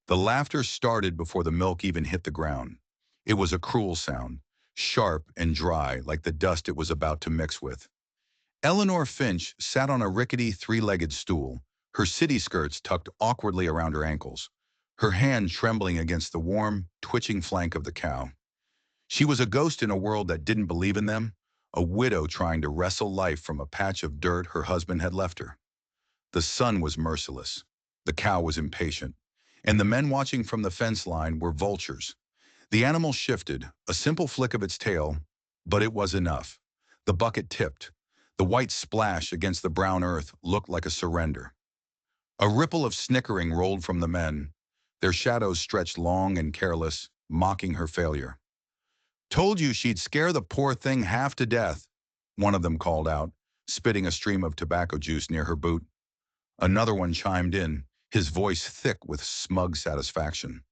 The laughter started before the milk even hit the ground. It was a cruel sound, sharp and dry like the dust it was about to mix with. Eleanor Finch sat on a rickety three-legged stool, her city skirts tucked awkwardly around her ankles, her hand trembling against the warm, twitching flank of the cow. She was a ghost in a world that didn't believe in them, a widow trying to wrestle life from a patch of dirt her husband had left her. The sun was merciless. The cow was impatient. And the men watching from the fence line were vultures. The animal shifted, a simple flick of its tail, but it was enough. The bucket tipped. The white splash against the brown earth looked like a surrender. A ripple of snickering rolled from the men. Their shadows stretched long and careless, mocking her failure. "Told you she'd scare the poor thing half to death," one of them called out, spitting a stream of tobacco juice near her boot. Another one chimed in, his voice thick with smug satisfaction.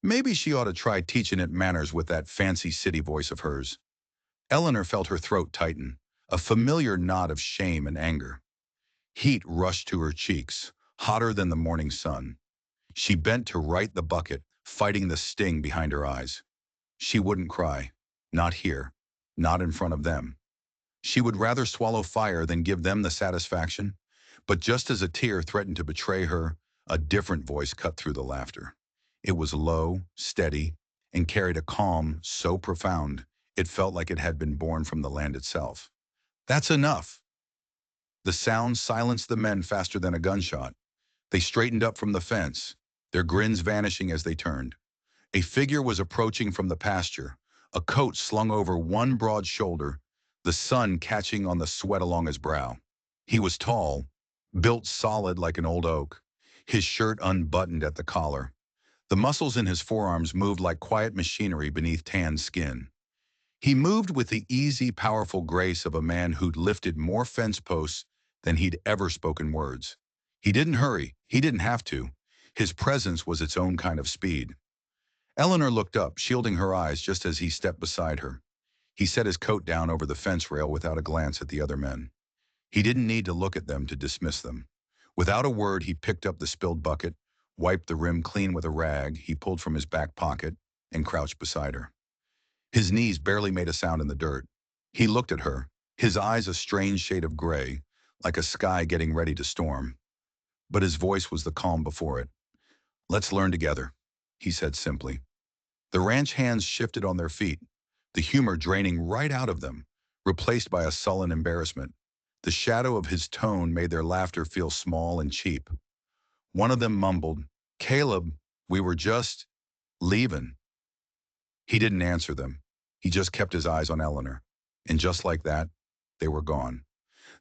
"Maybe she ought to try teaching it manners with that fancy city voice of hers." Eleanor felt her throat tighten, a familiar knot of shame and anger. Heat rushed to her cheeks, hotter than the morning sun. She bent to right the bucket, fighting the sting behind her eyes. She wouldn't cry. Not here. Not in front of them. She would rather swallow fire than give them the satisfaction. But just as a tear threatened to betray her, a different voice cut through the laughter. It was low, steady, and carried a calm so profound it felt like it had been born from the land itself. "That's enough." The sound silenced the men faster than a gunshot. They straightened up from the fence, their grins vanishing as they turned. A figure was approaching from the pasture, a coat slung over one broad shoulder, the sun catching on the sweat along his brow. He was tall, built solid like an old oak, his shirt unbuttoned at the collar. The muscles in his forearms moved like quiet machinery beneath tanned skin. He moved with the easy, powerful grace of a man who'd lifted more fence posts than he'd ever spoken words. He didn't hurry. He didn't have to. His presence was its own kind of speed. Eleanor looked up, shielding her eyes just as he stepped beside her. He set his coat down over the fence rail without a glance at the other men. He didn't need to look at them to dismiss them. Without a word, he picked up the spilled bucket, wiped the rim clean with a rag he pulled from his back pocket, and crouched beside her. His knees barely made a sound in the dirt. He looked at her, his eyes a strange shade of gray, like a sky getting ready to storm. But his voice was the calm before it. "Let's learn together," he said simply. The ranch hands shifted on their feet, the humor draining right out of them, replaced by a sullen embarrassment. The shadow of his tone made their laughter feel small and cheap. One of them mumbled, "Caleb, we were just leaving." He didn't answer them. He just kept his eyes on Eleanor. And just like that, they were gone.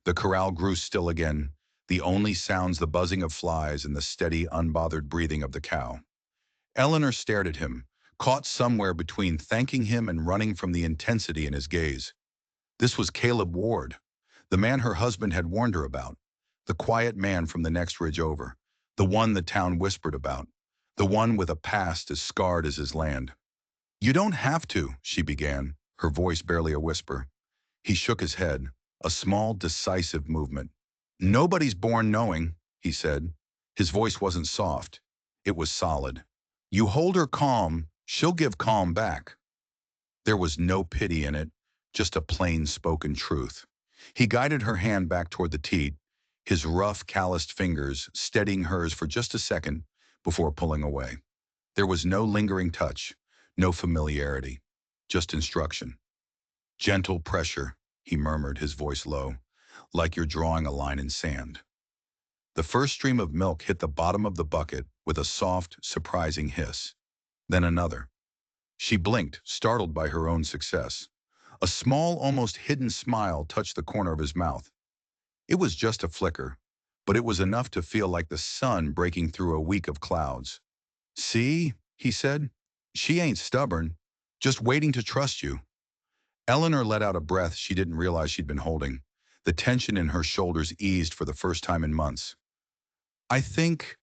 The corral grew still again, the only sounds the buzzing of flies and the steady, unbothered breathing of the cow. Eleanor stared at him, caught somewhere between thanking him and running from the intensity in his gaze. This was Caleb Ward, the man her husband had warned her about, the quiet man from the next ridge over, the one the town whispered about, the one with a past as scarred as his land. "You don't have to," she began, her voice barely a whisper. He shook his head, a small, decisive movement. "Nobody's born knowing," he said. His voice wasn't soft. It was solid. "You hold her calm, she'll give calm back." There was no pity in it, just a plain-spoken truth. He guided her hand back toward the teat, his rough, calloused fingers steadying hers for just a second before pulling away. There was no lingering touch, no familiarity, just instruction. "Gentle pressure," he murmured, his voice low, "like you're drawing a line in sand." The first stream of milk hit the bottom of the bucket with a soft, surprising hiss. Then another. She blinked, startled by her own success. A small, almost hidden smile touched the corner of his mouth. It was just a flicker, but it was enough to feel like the sun breaking through a week of clouds. "See," he said, "she ain't stubborn, just waiting to trust you." Eleanor let out a breath she didn't realize she'd been holding. The tension in her shoulders eased for the first time in months. I think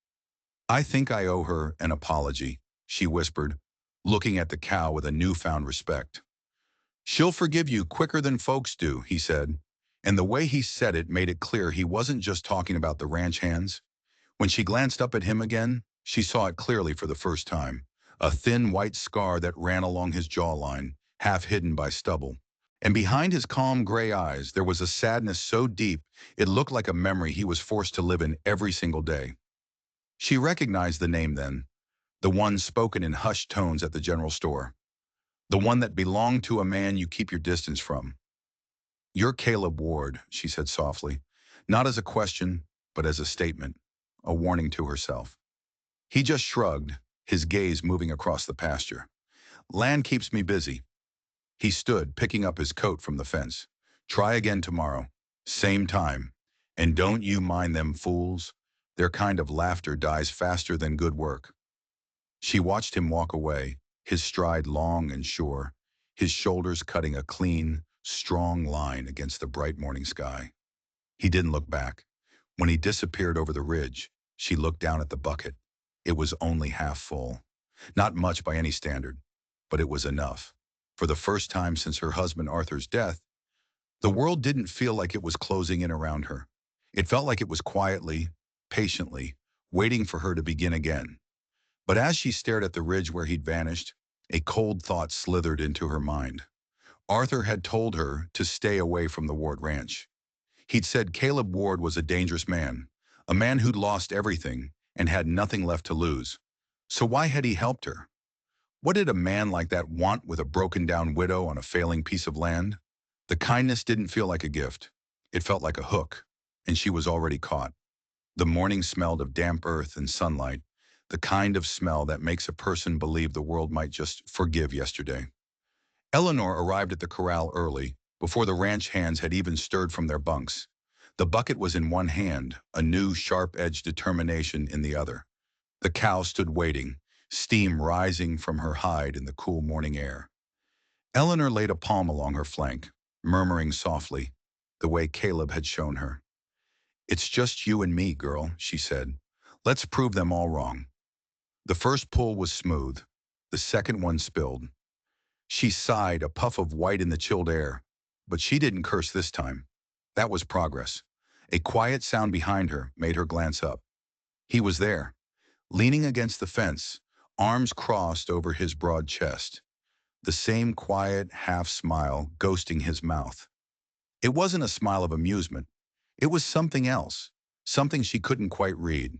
I owe her an apology," she whispered, looking at the cow with a newfound respect. "She'll forgive you quicker than folks do," he said, and the way he said it made it clear he wasn't just talking about the ranch hands. When she glanced up at him again, She saw it clearly for the first time, a thin white scar that ran along his jawline, half hidden by stubble. And behind his calm gray eyes, there was a sadness so deep it looked like a memory he was forced to live in every single day. She recognized the name then, the one spoken in hushed tones at the general store, the one that belonged to a man you keep your distance from. "You're Caleb Ward," she said softly, not as a question, but as a statement, a warning to herself. He just shrugged, his gaze moving across the pasture. "Land keeps me busy." He stood, picking up his coat from the fence. "Try again tomorrow. Same time. And don't you mind them fools. Their kind of laughter dies faster than good work." She watched him walk away, his stride long and sure, his shoulders cutting a clean, strong line against the bright morning sky. He didn't look back. When he disappeared over the ridge, she looked down at the bucket. It was only half full. Not much by any standard, but it was enough. For the first time since her husband Arthur's death, the world didn't feel like it was closing in around her. It felt like it was quietly, patiently, waiting for her to begin again. But as she stared at the ridge where he'd vanished, a cold thought slithered into her mind. Arthur had told her to stay away from the Ward Ranch. He'd said Caleb Ward was a dangerous man, a man who'd lost everything and had nothing left to lose. So why had he helped her? What did a man like that want with a broken-down widow on a failing piece of land? The kindness didn't feel like a gift. It felt like a hook, and she was already caught. The morning smelled of damp earth and sunlight, the kind of smell that makes a person believe the world might just forgive yesterday. Eleanor arrived at the corral early, before the ranch hands had even stirred from their bunks. The bucket was in one hand, a new sharp-edged determination in the other. The cow stood waiting, steam rising from her hide in the cool morning air. Eleanor laid a palm along her flank, murmuring softly, the way Caleb had shown her. "It's just you and me, girl," she said. "Let's prove them all wrong." The first pull was smooth. The second one spilled. She sighed, a puff of white in the chilled air. But she didn't curse this time. That was progress. A quiet sound behind her made her glance up. He was there, leaning against the fence, arms crossed over his broad chest. The same quiet half smile ghosting his mouth. It wasn't a smile of amusement. It was something else, something she couldn't quite read.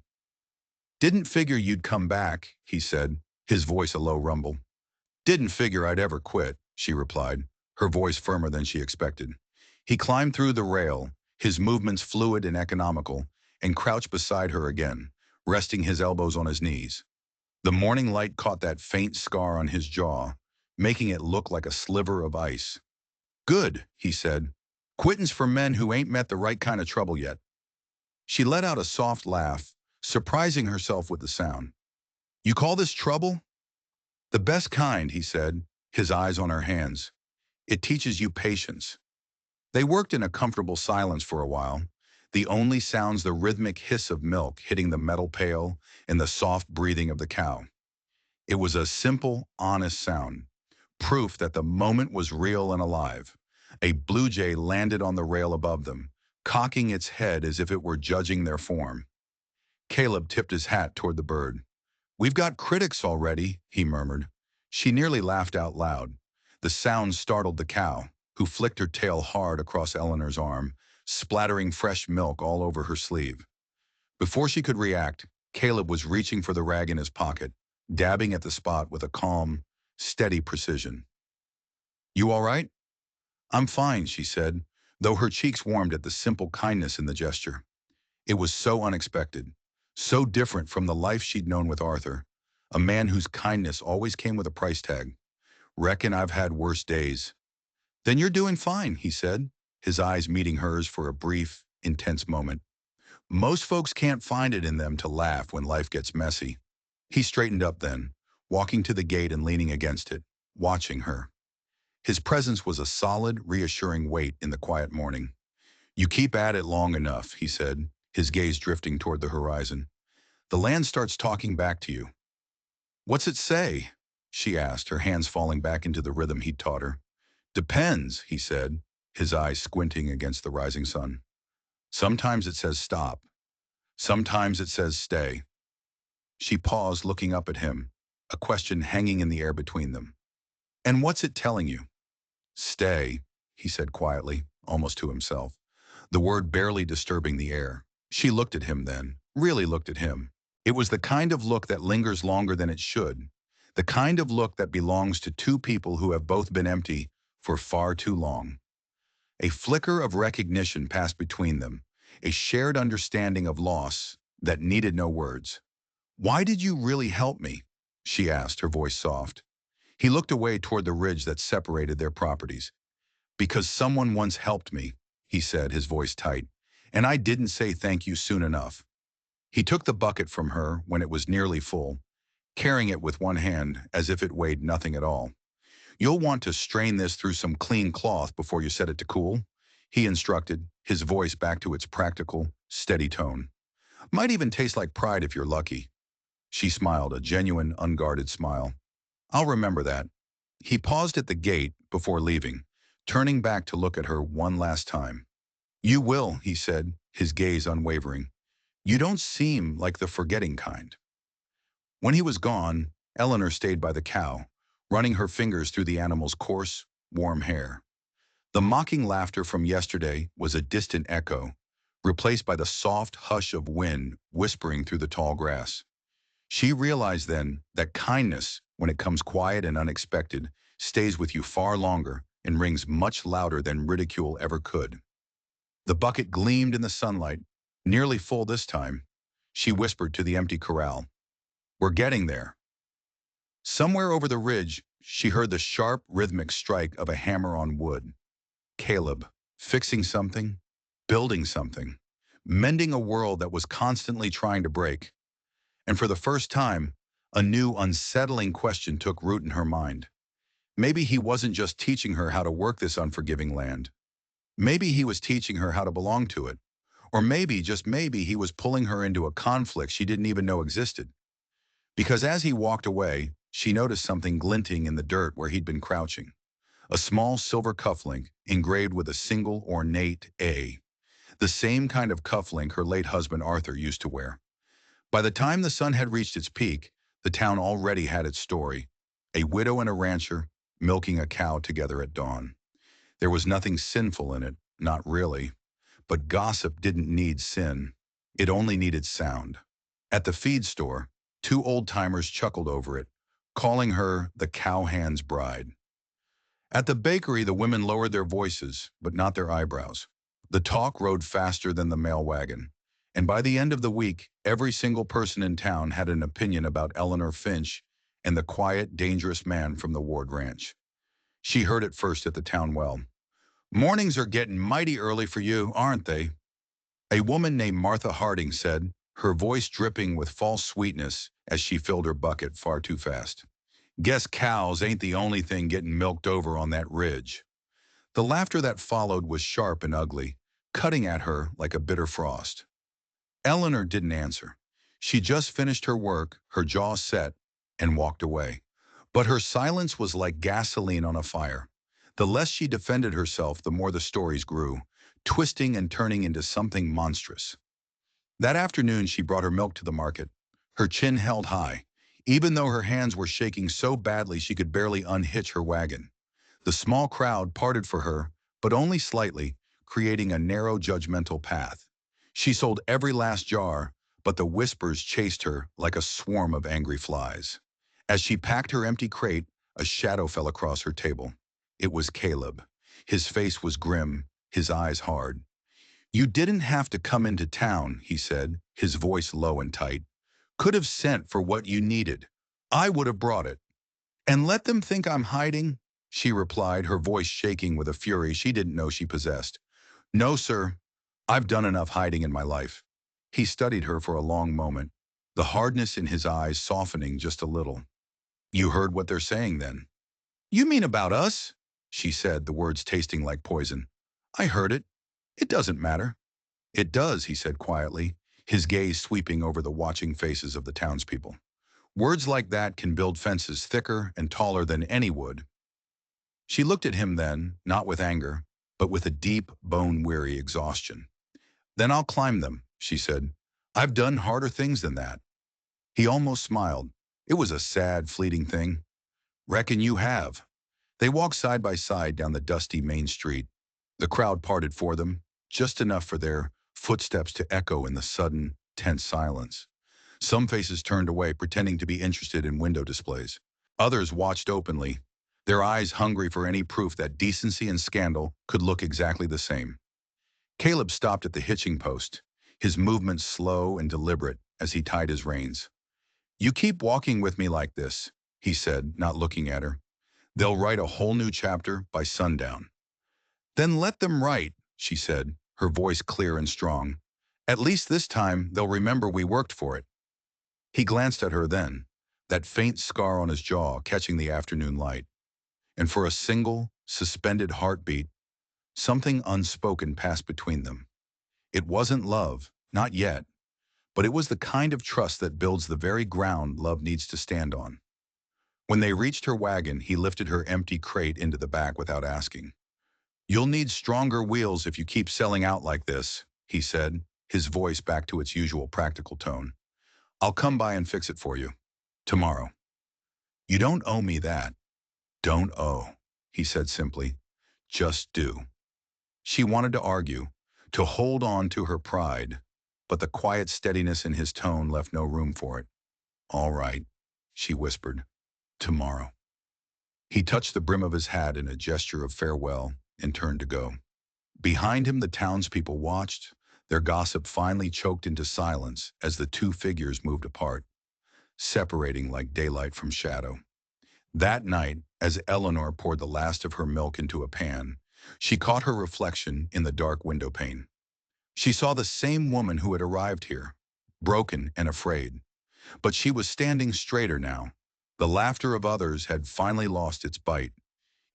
"Didn't figure you'd come back," he said, his voice a low rumble. "Didn't figure I'd ever quit," she replied, her voice firmer than she expected. He climbed through the rail, his movements fluid and economical, and crouched beside her again, resting his elbows on his knees. The morning light caught that faint scar on his jaw, making it look like a sliver of ice. "Good," he said. "Quittin's for men who ain't met the right kind of trouble yet." She let out a soft laugh, surprising herself with the sound. "You call this trouble?" "The best kind," he said, his eyes on her hands. "It teaches you patience." They worked in a comfortable silence for a while, the only sounds the rhythmic hiss of milk hitting the metal pail and the soft breathing of the cow. It was a simple, honest sound, proof that the moment was real and alive. A blue jay landed on the rail above them, cocking its head as if it were judging their form. Caleb tipped his hat toward the bird. "We've got critics already," he murmured. She nearly laughed out loud. The sound startled the cow, who flicked her tail hard across Eleanor's arm, splattering fresh milk all over her sleeve. Before she could react, Caleb was reaching for the rag in his pocket, dabbing at the spot with a calm, steady precision. "You all right?" "I'm fine," she said, though her cheeks warmed at the simple kindness in the gesture. It was so unexpected, so different from the life she'd known with Arthur, a man whose kindness always came with a price tag. "Reckon I've had worse days." "Then you're doing fine," he said, his eyes meeting hers for a brief, intense moment. "Most folks can't find it in them to laugh when life gets messy." He straightened up then, walking to the gate and leaning against it, watching her. His presence was a solid, reassuring weight in the quiet morning. "You keep at it long enough," he said, his gaze drifting toward the horizon. "The land starts talking back to you." "What's it say?" she asked, her hands falling back into the rhythm he'd taught her. "Depends," he said, his eyes squinting against the rising sun. "Sometimes it says stop. Sometimes it says stay." She paused, looking up at him, a question hanging in the air between them. And what's it telling you? Stay, he said quietly, almost to himself, the word barely disturbing the air. She looked at him then, really looked at him. It was the kind of look that lingers longer than it should, the kind of look that belongs to two people who have both been empty for far too long. A flicker of recognition passed between them, a shared understanding of loss that needed no words. Why did you really help me? She asked, her voice soft. He looked away toward the ridge that separated their properties. Because someone once helped me, he said, his voice tight, and I didn't say thank you soon enough. He took the bucket from her when it was nearly full, carrying it with one hand as if it weighed nothing at all. You'll want to strain this through some clean cloth before you set it to cool, he instructed, his voice back to its practical, steady tone. Might even taste like pride if you're lucky. She smiled, a genuine, unguarded smile. I'll remember that. He paused at the gate before leaving, turning back to look at her one last time. You will, he said, his gaze unwavering. You don't seem like the forgetting kind. When he was gone, Eleanor stayed by the cow, running her fingers through the animal's coarse, warm hair. The mocking laughter from yesterday was a distant echo, replaced by the soft hush of wind whispering through the tall grass. She realized then that kindness, when it comes quiet and unexpected, stays with you far longer and rings much louder than ridicule ever could. The bucket gleamed in the sunlight, nearly full this time. She whispered to the empty corral, We're getting there. Somewhere over the ridge, she heard the sharp, rhythmic strike of a hammer on wood. Caleb, fixing something, building something, mending a world that was constantly trying to break. And for the first time, a new unsettling question took root in her mind. Maybe he wasn't just teaching her how to work this unforgiving land. Maybe he was teaching her how to belong to it. Or maybe, just maybe, he was pulling her into a conflict she didn't even know existed. Because as he walked away, she noticed something glinting in the dirt where he'd been crouching. A small silver cufflink engraved with a single ornate A. The same kind of cufflink her late husband Arthur used to wear. By the time the sun had reached its peak, the town already had its story. A widow and a rancher milking a cow together at dawn. There was nothing sinful in it, not really. But gossip didn't need sin. It only needed sound. At the feed store, two old-timers chuckled over it, calling her the cowhand's bride. At the bakery, the women lowered their voices, but not their eyebrows. The talk rode faster than the mail wagon. And by the end of the week, every single person in town had an opinion about Eleanor Finch and the quiet, dangerous man from the Ward Ranch. She heard it first at the town well. Mornings are getting mighty early for you, aren't they? A woman named Martha Harding said, her voice dripping with false sweetness as she filled her bucket far too fast. Guess cows ain't the only thing getting milked over on that ridge. The laughter that followed was sharp and ugly, cutting at her like a bitter frost. Eleanor didn't answer. She just finished her work, her jaw set, and walked away. But her silence was like gasoline on a fire. The less she defended herself, the more the stories grew, twisting and turning into something monstrous. That afternoon, she brought her milk to the market, her chin held high, even though her hands were shaking so badly she could barely unhitch her wagon. The small crowd parted for her, but only slightly, creating a narrow, judgmental path. She sold every last jar, but the whispers chased her like a swarm of angry flies. As she packed her empty crate, a shadow fell across her table. It was Caleb. His face was grim, his eyes hard. You didn't have to come into town, he said, his voice low and tight. Could have sent for what you needed. I would have brought it. And let them think I'm hiding? She replied, her voice shaking with a fury she didn't know she possessed. No, sir. I've done enough hiding in my life. He studied her for a long moment, the hardness in his eyes softening just a little. You heard what they're saying then? You mean about us? She said, the words tasting like poison. I heard it. It doesn't matter. It does, he said quietly, his gaze sweeping over the watching faces of the townspeople. Words like that can build fences thicker and taller than any wood. She looked at him then, not with anger, but with a deep, bone-weary exhaustion. Then I'll climb them, she said. I've done harder things than that. He almost smiled. It was a sad, fleeting thing. Reckon you have. They walked side by side down the dusty main street. The crowd parted for them, just enough for their footsteps to echo in the sudden, tense silence. Some faces turned away, pretending to be interested in window displays. Others watched openly, their eyes hungry for any proof that decency and scandal could look exactly the same. Caleb stopped at the hitching post, his movements slow and deliberate as he tied his reins. "You keep walking with me like this," he said, not looking at her. "They'll write a whole new chapter by sundown." "Then let them write," she said, her voice clear and strong. "At least this time they'll remember we worked for it." He glanced at her then, that faint scar on his jaw catching the afternoon light. And for a single, suspended heartbeat, something unspoken passed between them. It wasn't love, not yet, but it was the kind of trust that builds the very ground love needs to stand on. When they reached her wagon, he lifted her empty crate into the back without asking. "You'll need stronger wheels if you keep selling out like this," he said, his voice back to its usual practical tone. "I'll come by and fix it for you. Tomorrow." "You don't owe me that." "Don't owe," he said simply. "Just do." She wanted to argue, to hold on to her pride, but the quiet steadiness in his tone left no room for it. "All right," she whispered. "Tomorrow." He touched the brim of his hat in a gesture of farewell and turned to go. Behind him, the townspeople watched, their gossip finally choked into silence as the two figures moved apart, separating like daylight from shadow. That night, as Eleanor poured the last of her milk into a pan, she caught her reflection in the dark window pane. She saw the same woman who had arrived here, broken and afraid. But she was standing straighter now. The laughter of others had finally lost its bite.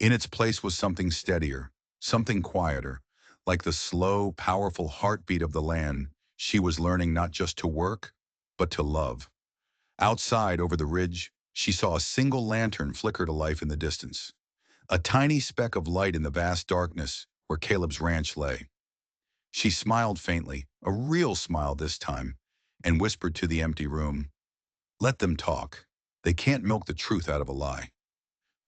In its place was something steadier, something quieter, like the slow, powerful heartbeat of the land she was learning not just to work, but to love. Outside, over the ridge, she saw a single lantern flicker to life in the distance, a tiny speck of light in the vast darkness where Caleb's ranch lay. She smiled faintly, a real smile this time, and whispered to the empty room, "Let them talk. They can't milk the truth out of a lie."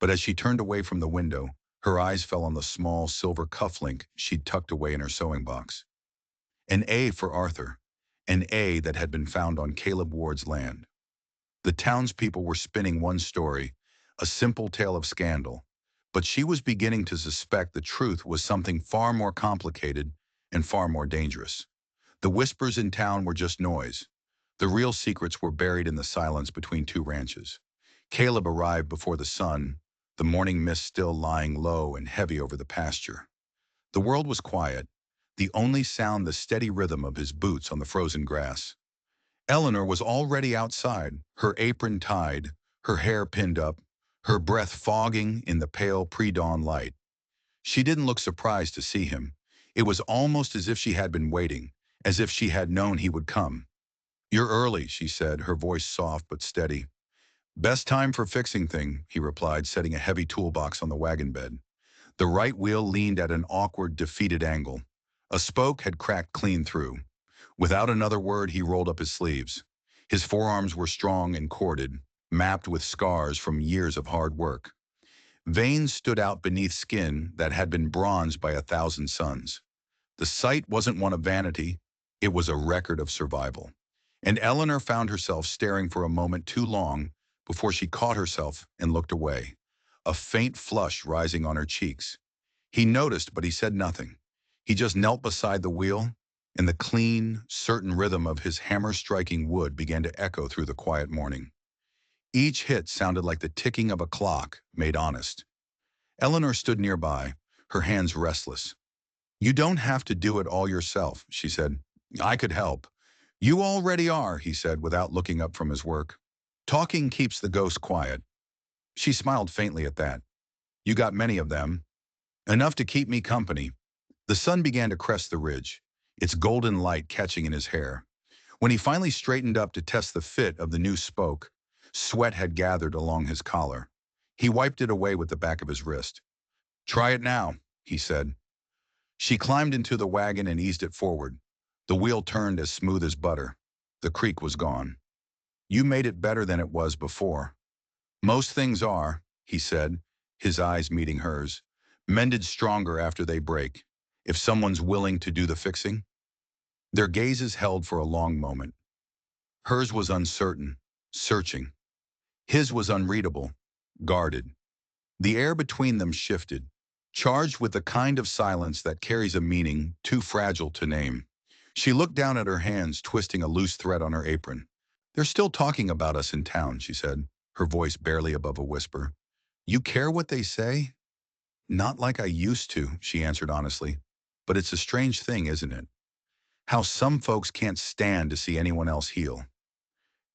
But as she turned away from the window, her eyes fell on the small silver cufflink she'd tucked away in her sewing box. An A for Arthur, an A that had been found on Caleb Ward's land. The townspeople were spinning one story, a simple tale of scandal, but she was beginning to suspect the truth was something far more complicated and far more dangerous. The whispers in town were just noise. The real secrets were buried in the silence between two ranches. Caleb arrived before the sun, the morning mist still lying low and heavy over the pasture. The world was quiet, the only sound the steady rhythm of his boots on the frozen grass. Eleanor was already outside, her apron tied, her hair pinned up, her breath fogging in the pale pre-dawn light. She didn't look surprised to see him. It was almost as if she had been waiting, as if she had known he would come. "You're early," she said, her voice soft but steady. "Best time for fixing thing," he replied, setting a heavy toolbox on the wagon bed. The right wheel leaned at an awkward, defeated angle. A spoke had cracked clean through. Without another word, he rolled up his sleeves. His forearms were strong and corded, mapped with scars from years of hard work. Veins stood out beneath skin that had been bronzed by 1,000 suns. The sight wasn't one of vanity, it was a record of survival. And Eleanor found herself staring for a moment too long before she caught herself and looked away, a faint flush rising on her cheeks. He noticed, but he said nothing. He just knelt beside the wheel, and the clean, certain rhythm of his hammer-striking wood began to echo through the quiet morning. Each hit sounded like the ticking of a clock, made honest. Eleanor stood nearby, her hands restless. "You don't have to do it all yourself," she said. "I could help." "You already are," he said without looking up from his work. "Talking keeps the ghost quiet." She smiled faintly at that. "You got many of them." "Enough to keep me company." The sun began to crest the ridge, its golden light catching in his hair. When he finally straightened up to test the fit of the new spoke, sweat had gathered along his collar. He wiped it away with the back of his wrist. "Try it now," he said. She climbed into the wagon and eased it forward. The wheel turned as smooth as butter. The creak was gone. You made it better than it was before. Most things are, he said, his eyes meeting hers, mended stronger after they break, if someone's willing to do the fixing. Their gazes held for a long moment. Hers was uncertain, searching. His was unreadable, guarded. The air between them shifted, charged with the kind of silence that carries a meaning too fragile to name. She looked down at her hands, twisting a loose thread on her apron. They're still talking about us in town, she said, her voice barely above a whisper. You care what they say? Not like I used to, she answered honestly. But it's a strange thing, isn't it? How some folks can't stand to see anyone else heal.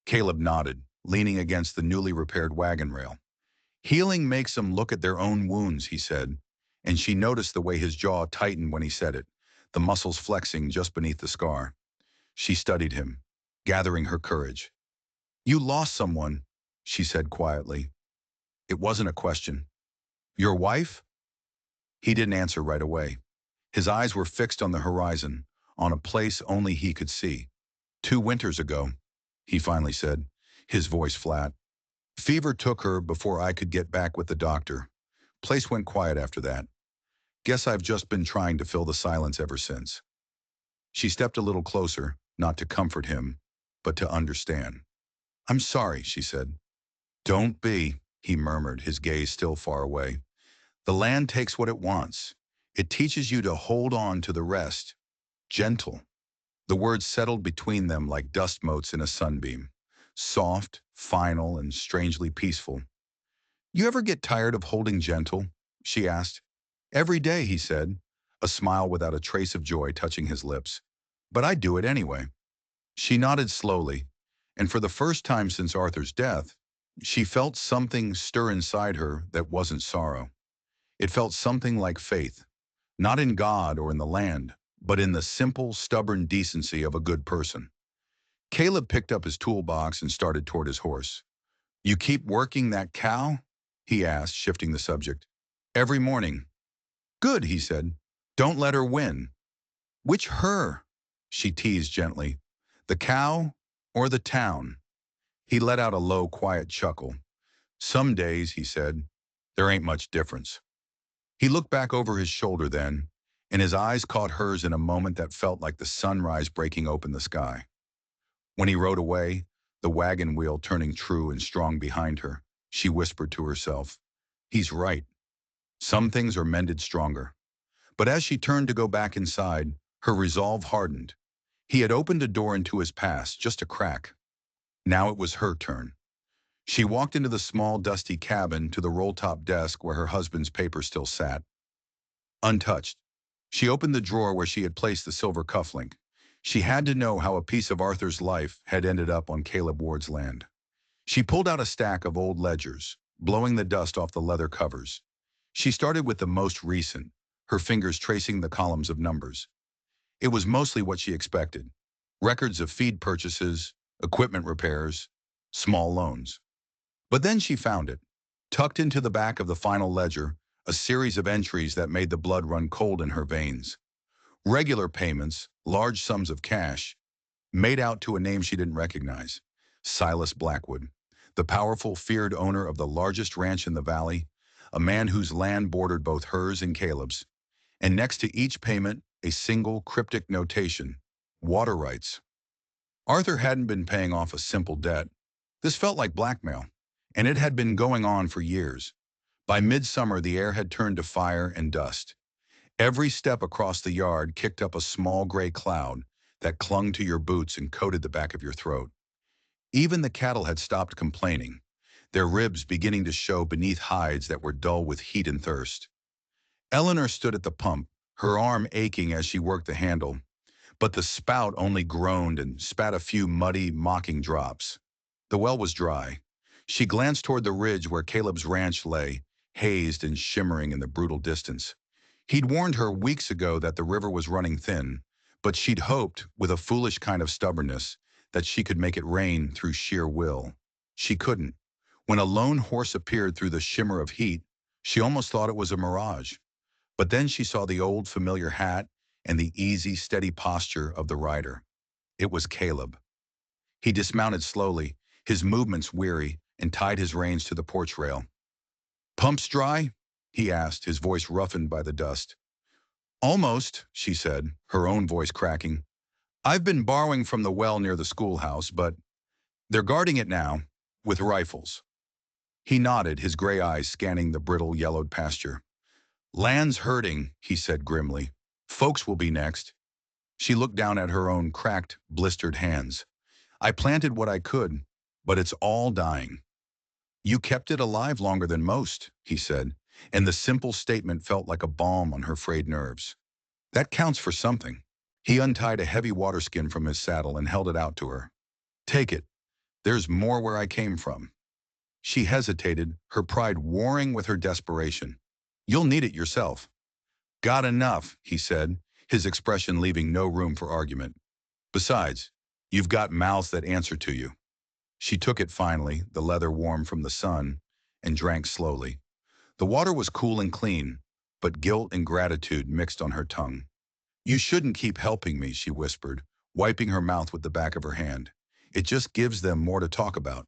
Caleb nodded, leaning against the newly repaired wagon rail. Healing makes them look at their own wounds, he said, and she noticed the way his jaw tightened when he said it, the muscles flexing just beneath the scar. She studied him, gathering her courage. You lost someone, she said quietly. It wasn't a question. Your wife? He didn't answer right away. His eyes were fixed on the horizon, on a place only he could see. 2 winters ago, he finally said, his voice flat. Fever took her before I could get back with the doctor. Place went quiet after that. Guess I've just been trying to fill the silence ever since. She stepped a little closer, not to comfort him, but to understand. I'm sorry, she said. Don't be, he murmured, his gaze still far away. The land takes what it wants. It teaches you to hold on to the rest. Gentle. The words settled between them like dust motes in a sunbeam. Soft, final, and strangely peaceful. You ever get tired of holding gentle? She asked. Every day, he said, a smile without a trace of joy touching his lips. But I do it anyway. She nodded slowly, and for the first time since Arthur's death, she felt something stir inside her that wasn't sorrow. It felt something like faith, not in God or in the land, but in the simple, stubborn decency of a good person. Caleb picked up his toolbox and started toward his horse. You keep working that cow? He asked, shifting the subject. Every morning. Good, he said. Don't let her win. Which her? She teased gently. The cow or the town? He let out a low, quiet chuckle. Some days, he said, there ain't much difference. He looked back over his shoulder then, and his eyes caught hers in a moment that felt like the sunrise breaking open the sky. When he rode away, the wagon wheel turning true and strong behind her, she whispered to herself, he's right. Some things are mended stronger. But as she turned to go back inside, her resolve hardened. He had opened a door into his past, just a crack. Now it was her turn. She walked into the small, dusty cabin to the roll-top desk where her husband's paper still sat. Untouched. She opened the drawer where she had placed the silver cufflink. She had to know how a piece of Arthur's life had ended up on Caleb Ward's land. She pulled out a stack of old ledgers, blowing the dust off the leather covers. She started with the most recent, her fingers tracing the columns of numbers. It was mostly what she expected. Records of feed purchases, equipment repairs, small loans. But then she found it. Tucked into the back of the final ledger, a series of entries that made the blood run cold in her veins. Regular payments, large sums of cash, made out to a name she didn't recognize. Silas Blackwood, the powerful, feared owner of the largest ranch in the valley, a man whose land bordered both hers and Caleb's. And next to each payment, a single cryptic notation, water rights. Arthur hadn't been paying off a simple debt. This felt like blackmail, and it had been going on for years. By midsummer, the air had turned to fire and dust. Every step across the yard kicked up a small gray cloud that clung to your boots and coated the back of your throat. Even the cattle had stopped complaining, their ribs beginning to show beneath hides that were dull with heat and thirst. Eleanor stood at the pump, her arm aching as she worked the handle, but the spout only groaned and spat a few muddy, mocking drops. The well was dry. She glanced toward the ridge where Caleb's ranch lay, hazed and shimmering in the brutal distance. He'd warned her weeks ago that the river was running thin, but she'd hoped, with a foolish kind of stubbornness, that she could make it rain through sheer will. She couldn't. When a lone horse appeared through the shimmer of heat, she almost thought it was a mirage. But then she saw the old familiar hat and the easy, steady posture of the rider. It was Caleb. He dismounted slowly, his movements weary, and tied his reins to the porch rail. "Pumps dry?" he asked, his voice roughened by the dust. "Almost," she said, her own voice cracking. "I've been borrowing from the well near the schoolhouse, but they're guarding it now, with rifles." He nodded, his gray eyes scanning the brittle, yellowed pasture. "Land's hurting," he said grimly. "Folks will be next." She looked down at her own cracked, blistered hands. "I planted what I could, but it's all dying." "You kept it alive longer than most," he said, and the simple statement felt like a balm on her frayed nerves. "That counts for something." He untied a heavy water skin from his saddle and held it out to her. "Take it. There's more where I came from." She hesitated, her pride warring with her desperation. "You'll need it yourself." "Got enough," he said, his expression leaving no room for argument. "Besides, you've got mouths that answer to you." She took it finally, the leather warm from the sun, and drank slowly. The water was cool and clean, but guilt and gratitude mixed on her tongue. "You shouldn't keep helping me," she whispered, wiping her mouth with the back of her hand. "It just gives them more to talk about."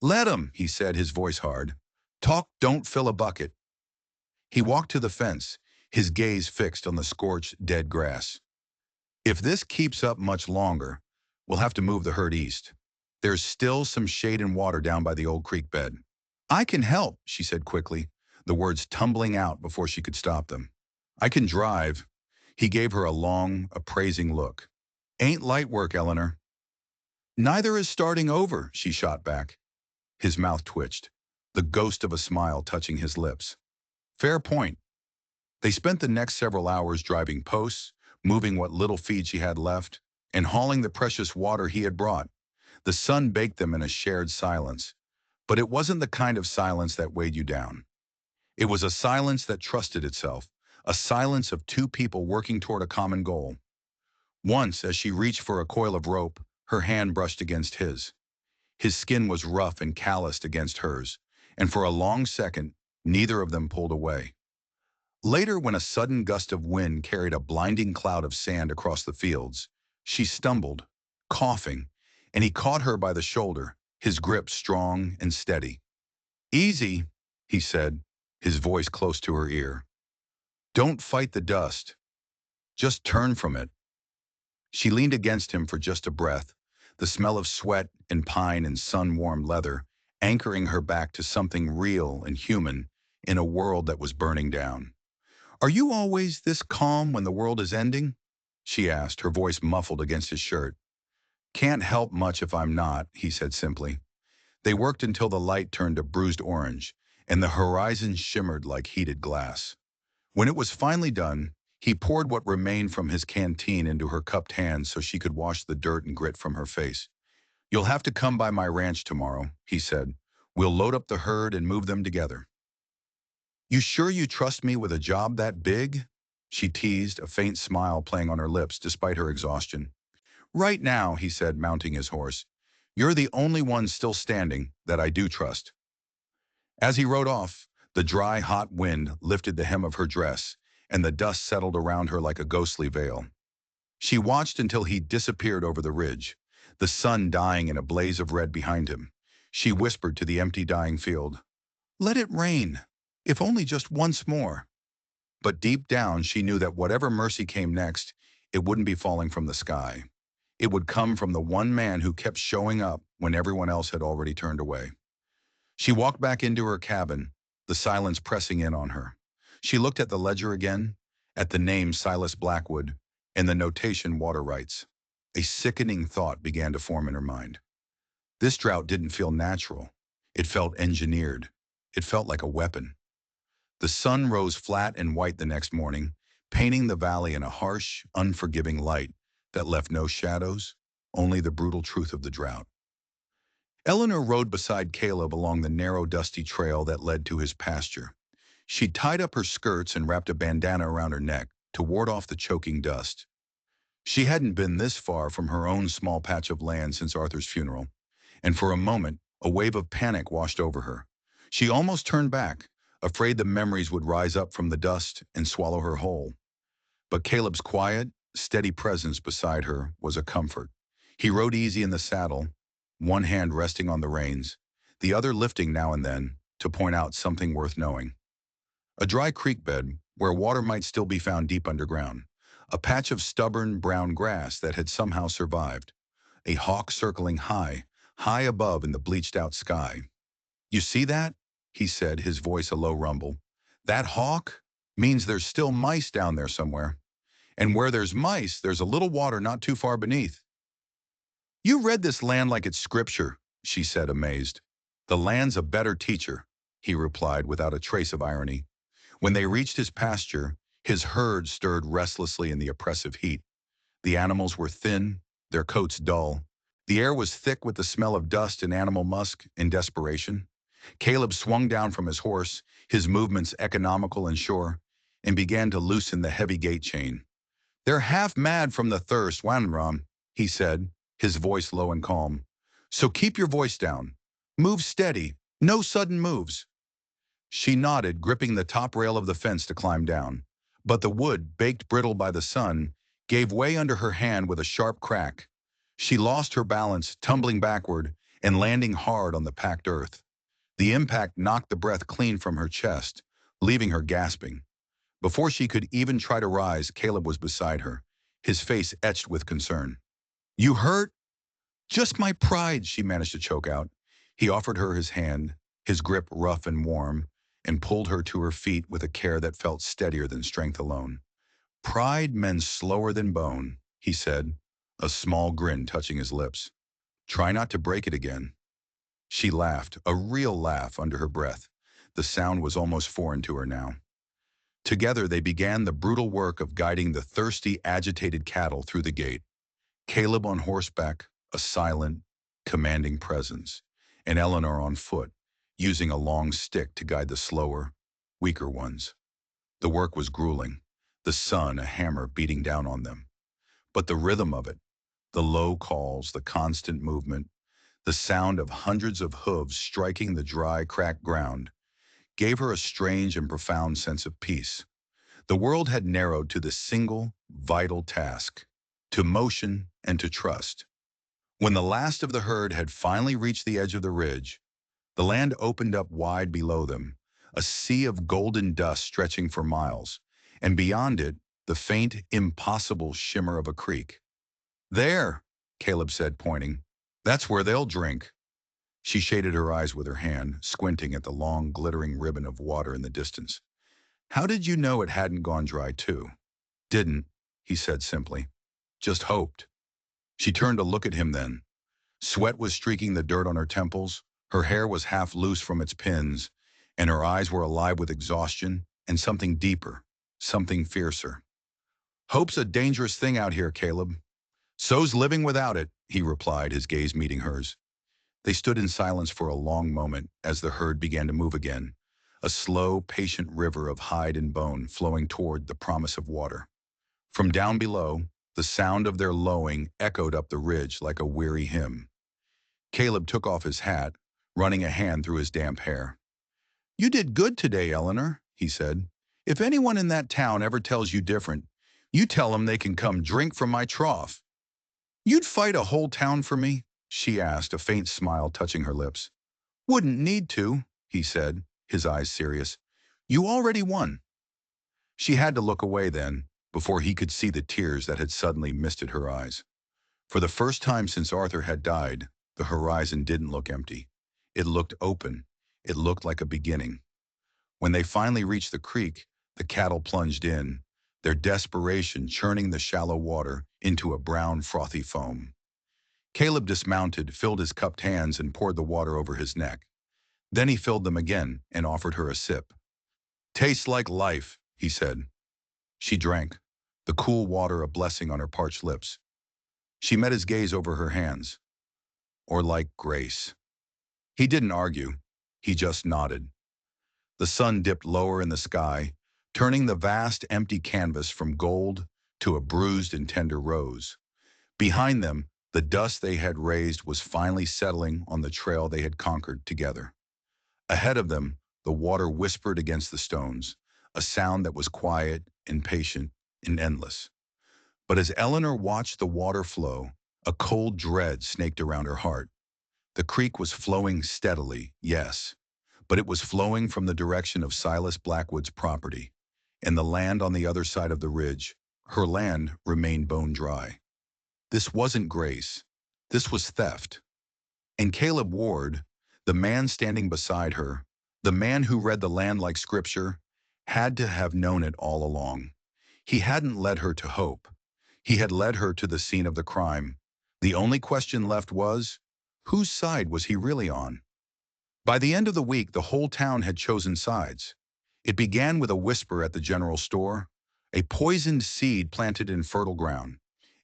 "Let 'em," he said, his voice hard. "Talk don't fill a bucket." He walked to the fence, his gaze fixed on the scorched, dead grass. "If this keeps up much longer, we'll have to move the herd east. There's still some shade and water down by the old creek bed." "I can help," she said quickly, the words tumbling out before she could stop them. "I can drive." He gave her a long, appraising look. "Ain't light work, Eleanor." "Neither is starting over," she shot back. His mouth twitched, the ghost of a smile touching his lips. "Fair point." They spent the next several hours driving posts, moving what little feed she had left, and hauling the precious water he had brought. The sun baked them in a shared silence, but it wasn't the kind of silence that weighed you down. It was a silence that trusted itself, a silence of two people working toward a common goal. Once, as she reached for a coil of rope, her hand brushed against his. His skin was rough and calloused against hers, and for a long second, neither of them pulled away. Later, when a sudden gust of wind carried a blinding cloud of sand across the fields, she stumbled, coughing, and he caught her by the shoulder, his grip strong and steady. "Easy," he said, his voice close to her ear. "Don't fight the dust. Just turn from it." She leaned against him for just a breath, the smell of sweat and pine and sun-warmed leather, anchoring her back to something real and human in a world that was burning down. "Are you always this calm when the world is ending?" she asked, her voice muffled against his shirt. "Can't help much if I'm not," he said simply. They worked until the light turned a bruised orange, and the horizon shimmered like heated glass. When it was finally done, he poured what remained from his canteen into her cupped hands so she could wash the dirt and grit from her face. "You'll have to come by my ranch tomorrow," he said. "We'll load up the herd and move them together." "You sure you trust me with a job that big?" she teased, a faint smile playing on her lips despite her exhaustion. "Right now," he said, mounting his horse, "you're the only one still standing that I do trust." As he rode off, the dry, hot wind lifted the hem of her dress, and the dust settled around her like a ghostly veil. She watched until he disappeared over the ridge, the sun dying in a blaze of red behind him. She whispered to the empty, dying field, "Let it rain, if only just once more." But deep down, she knew that whatever mercy came next, it wouldn't be falling from the sky. It would come from the one man who kept showing up when everyone else had already turned away. She walked back into her cabin, the silence pressing in on her. She looked at the ledger again, at the name Silas Blackwood, and the notation water rights. A sickening thought began to form in her mind. This drought didn't feel natural. It felt engineered. It felt like a weapon. The sun rose flat and white the next morning, painting the valley in a harsh, unforgiving light that left no shadows, only the brutal truth of the drought. Eleanor rode beside Caleb along the narrow, dusty trail that led to his pasture. She tied up her skirts and wrapped a bandana around her neck to ward off the choking dust. She hadn't been this far from her own small patch of land since Arthur's funeral, and for a moment, a wave of panic washed over her. She almost turned back, afraid the memories would rise up from the dust and swallow her whole. But Caleb's quiet, steady presence beside her was a comfort. He rode easy in the saddle, one hand resting on the reins, the other lifting now and then to point out something worth knowing. A dry creek bed where water might still be found deep underground. A patch of stubborn brown grass that had somehow survived. A hawk circling high, high above in the bleached-out sky. "You see that?" he said, his voice a low rumble. "That hawk means there's still mice down there somewhere. And where there's mice, there's a little water not too far beneath." "You read this land like it's scripture," she said, amazed. "The land's a better teacher," he replied without a trace of irony. When they reached his pasture, his herd stirred restlessly in the oppressive heat. The animals were thin, their coats dull. The air was thick with the smell of dust and animal musk. In desperation, Caleb swung down from his horse, his movements economical and sure, and began to loosen the heavy gate chain. "They're half mad from the thirst, Wanram," he said, his voice low and calm. "So keep your voice down. Move steady, no sudden moves." She nodded, gripping the top rail of the fence to climb down. But the wood, baked brittle by the sun, gave way under her hand with a sharp crack. She lost her balance, tumbling backward and landing hard on the packed earth. The impact knocked the breath clean from her chest, leaving her gasping. Before she could even try to rise, Caleb was beside her, his face etched with concern. "You hurt?" "Just my pride," she managed to choke out. He offered her his hand, his grip rough and warm, and pulled her to her feet with a care that felt steadier than strength alone. "Pride mends slower than bone," he said, a small grin touching his lips. "Try not to break it again." She laughed, a real laugh under her breath. The sound was almost foreign to her now. Together they began the brutal work of guiding the thirsty, agitated cattle through the gate. Caleb on horseback, a silent, commanding presence, and Eleanor on foot, using a long stick to guide the slower, weaker ones. The work was grueling, the sun a hammer beating down on them. But the rhythm of it, the low calls, the constant movement, the sound of hundreds of hooves striking the dry, cracked ground, gave her a strange and profound sense of peace. The world had narrowed to this single, vital task, to motion and to trust. When the last of the herd had finally reached the edge of the ridge, the land opened up wide below them, a sea of golden dust stretching for miles, and beyond it, the faint, impossible shimmer of a creek. "There," Caleb said, pointing. "That's where they'll drink." She shaded her eyes with her hand, squinting at the long, glittering ribbon of water in the distance. "How did you know it hadn't gone dry, too?" "Didn't," he said simply. "Just hoped." She turned to look at him then. Sweat was streaking the dirt on her temples, her hair was half loose from its pins, and her eyes were alive with exhaustion and something deeper, something fiercer. "Hope's a dangerous thing out here, Caleb." "So's living without it," he replied, his gaze meeting hers. They stood in silence for a long moment as the herd began to move again, a slow, patient river of hide and bone flowing toward the promise of water. From down below, the sound of their lowing echoed up the ridge like a weary hymn. Caleb took off his hat, running a hand through his damp hair. "You did good today, Eleanor," he said. "If anyone in that town ever tells you different, you tell them they can come drink from my trough." "You'd fight a whole town for me?" she asked, a faint smile touching her lips. "Wouldn't need to," he said, his eyes serious. "You already won." She had to look away then, before he could see the tears that had suddenly misted her eyes. For the first time since Arthur had died, the horizon didn't look empty. It looked open. It looked like a beginning. When they finally reached the creek, the cattle plunged in, their desperation churning the shallow water into a brown, frothy foam. Caleb dismounted, filled his cupped hands, and poured the water over his neck. Then he filled them again and offered her a sip. "Tastes like life," he said. She drank, the cool water a blessing on her parched lips. She met his gaze over her hands. "Or like grace." He didn't argue. He just nodded. The sun dipped lower in the sky, turning the vast empty canvas from gold to a bruised and tender rose. Behind them, the dust they had raised was finally settling on the trail they had conquered together. Ahead of them, the water whispered against the stones, a sound that was quiet and patient and endless. But as Eleanor watched the water flow, a cold dread snaked around her heart. The creek was flowing steadily, yes, but it was flowing from the direction of Silas Blackwood's property, and the land on the other side of the ridge, her land, remained bone dry. This wasn't grace. This was theft. And Caleb Ward, the man standing beside her, the man who read the land like scripture, had to have known it all along. He hadn't led her to hope. He had led her to the scene of the crime. The only question left was, whose side was he really on? By the end of the week, the whole town had chosen sides. It began with a whisper at the general store, a poisoned seed planted in fertile ground.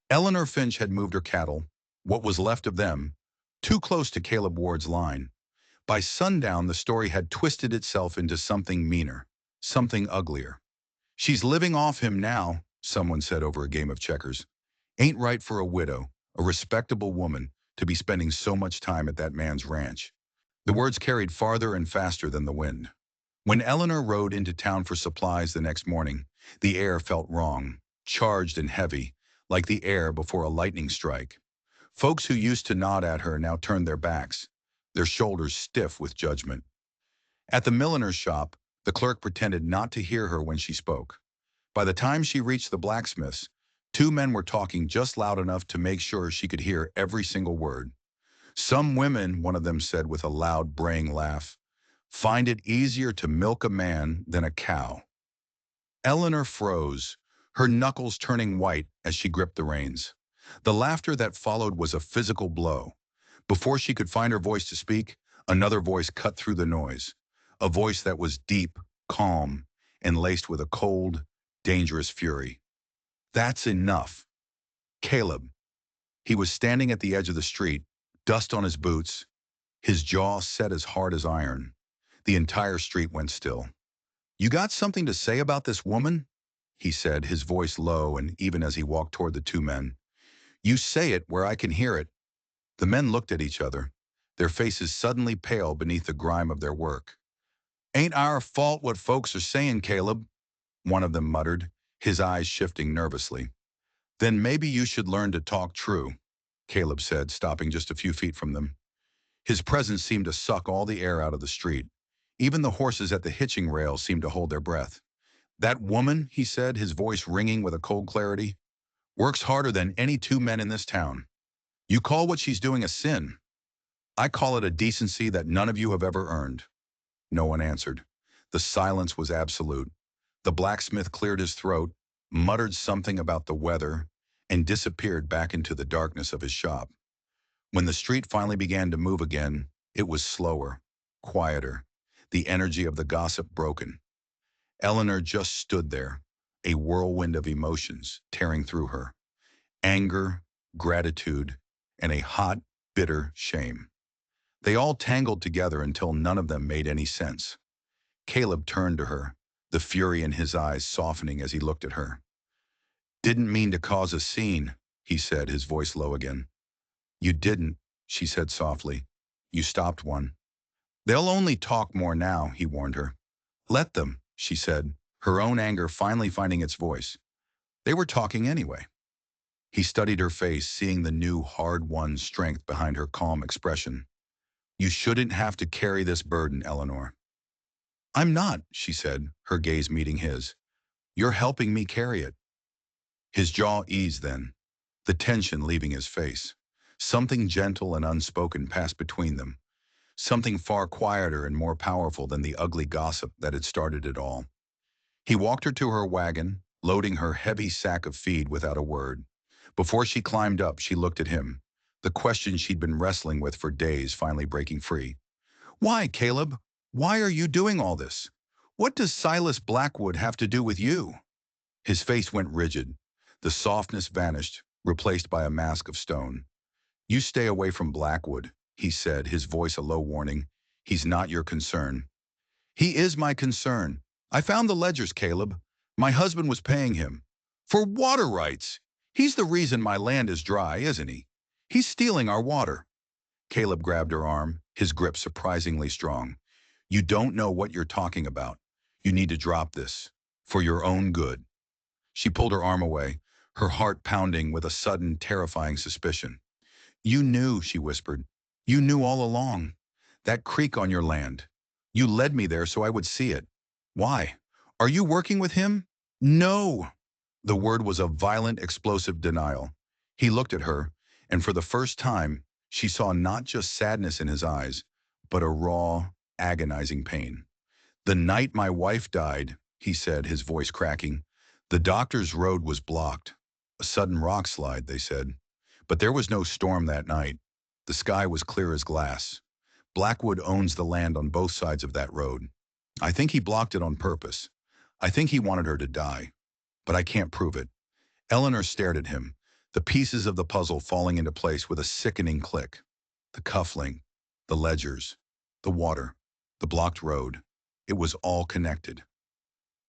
Eleanor Finch had moved her cattle, what was left of them, too close to Caleb Ward's line. By sundown, the story had twisted itself into something meaner, something uglier. "She's living off him now," someone said over a game of checkers. "Ain't right for a widow, a respectable woman, to be spending so much time at that man's ranch." The words carried farther and faster than the wind. When Eleanor rode into town for supplies the next morning, the air felt wrong, charged and heavy, like the air before a lightning strike. Folks who used to nod at her now turned their backs, their shoulders stiff with judgment. At the milliner's shop, the clerk pretended not to hear her when she spoke. By the time she reached the blacksmith's, two men were talking just loud enough to make sure she could hear every single word. "Some women," one of them said with a loud, braying laugh, "find it easier to milk a man than a cow." Eleanor froze, her knuckles turning white as she gripped the reins. The laughter that followed was a physical blow. Before she could find her voice to speak, another voice cut through the noise, a voice that was deep, calm, and laced with a cold, dangerous fury. "That's enough. Caleb." He was standing at the edge of the street, dust on his boots, his jaw set as hard as iron. The entire street went still. "You got something to say about this woman?" he said, his voice low and even as he walked toward the two men. "You say it where I can hear it." The men looked at each other, their faces suddenly pale beneath the grime of their work. "Ain't our fault what folks are saying, Caleb," one of them muttered, his eyes shifting nervously. "Then maybe you should learn to talk true," Caleb said, stopping just a few feet from them. His presence seemed to suck all the air out of the street. Even the horses at the hitching rail seemed to hold their breath. "That woman," he said, his voice ringing with a cold clarity, "works harder than any two men in this town. You call what she's doing a sin. I call it a decency that none of you have ever earned." No one answered. The silence was absolute. The blacksmith cleared his throat, muttered something about the weather, and disappeared back into the darkness of his shop. When the street finally began to move again, it was slower, quieter, the energy of the gossip broken. Eleanor just stood there, a whirlwind of emotions tearing through her. Anger, gratitude, and a hot, bitter shame. They all tangled together until none of them made any sense. Caleb turned to her, the fury in his eyes softening as he looked at her. "Didn't mean to cause a scene," he said, his voice low again. "You didn't," she said softly. "You stopped one." "They'll only talk more now," he warned her. "Let them," she said, her own anger finally finding its voice. They were talking anyway. He studied her face, seeing the new, hard-won strength behind her calm expression. "You shouldn't have to carry this burden, Eleanor." "I'm not," she said, her gaze meeting his. "You're helping me carry it." His jaw eased then, the tension leaving his face. Something gentle and unspoken passed between them, something far quieter and more powerful than the ugly gossip that had started it all. He walked her to her wagon, loading her heavy sack of feed without a word. Before she climbed up, she looked at him, the question she'd been wrestling with for days finally breaking free. "Why, Caleb? Why are you doing all this? What does Silas Blackwood have to do with you?" His face went rigid. The softness vanished, replaced by a mask of stone. "You stay away from Blackwood," he said, his voice a low warning. "He's not your concern." "He is my concern. I found the ledgers, Caleb. My husband was paying him. For water rights. He's the reason my land is dry, isn't he? He's stealing our water." Caleb grabbed her arm, his grip surprisingly strong. "You don't know what you're talking about. You need to drop this. For your own good." She pulled her arm away, her heart pounding with a sudden, terrifying suspicion. "You knew," she whispered. You knew all along. That creek on your land. You led me there so I would see it. Why? Are you working with him? No. The word was a violent, explosive denial. He looked at her, and for the first time, she saw not just sadness in his eyes, but a raw, agonizing pain. The night my wife died, he said, his voice cracking, the doctor's road was blocked. A sudden rock slide, they said. But there was no storm that night. The sky was clear as glass. Blackwood owns the land on both sides of that road. I think he blocked it on purpose. I think he wanted her to die. But I can't prove it. Eleanor stared at him, the pieces of the puzzle falling into place with a sickening click. The cufflink, the ledgers, the water, the blocked road. It was all connected.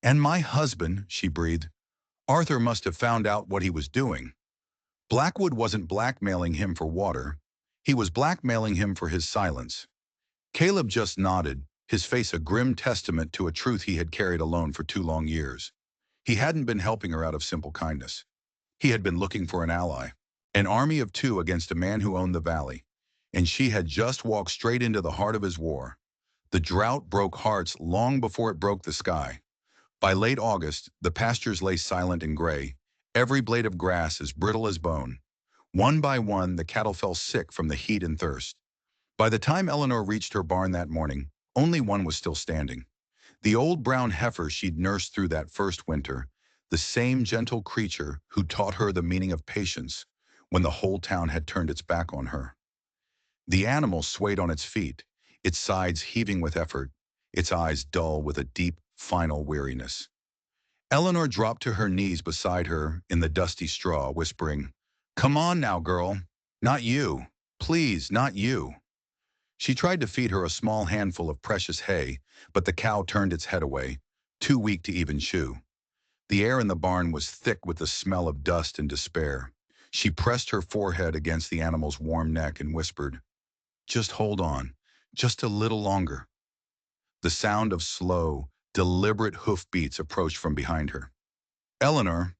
And my husband, she breathed. Arthur must have found out what he was doing. Blackwood wasn't blackmailing him for water. He was blackmailing him for his silence. Caleb just nodded, his face a grim testament to a truth he had carried alone for 2 long years. He hadn't been helping her out of simple kindness. He had been looking for an ally, an army of two against a man who owned the valley, and she had just walked straight into the heart of his war. The drought broke hearts long before it broke the sky. By late August, the pastures lay silent and gray, every blade of grass as brittle as bone. One by one, the cattle fell sick from the heat and thirst. By the time Eleanor reached her barn that morning, only one was still standing. The old brown heifer she'd nursed through that first winter, the same gentle creature who taught her the meaning of patience when the whole town had turned its back on her. The animal swayed on its feet, its sides heaving with effort, its eyes dull with a deep, final weariness. Eleanor dropped to her knees beside her in the dusty straw, whispering, "Come on now, girl. Not you. Please, not you." She tried to feed her a small handful of precious hay, but the cow turned its head away, too weak to even chew. The air in the barn was thick with the smell of dust and despair. She pressed her forehead against the animal's warm neck and whispered, "Just hold on, just a little longer." The sound of slow, deliberate hoofbeats approached from behind her. "Eleanor,"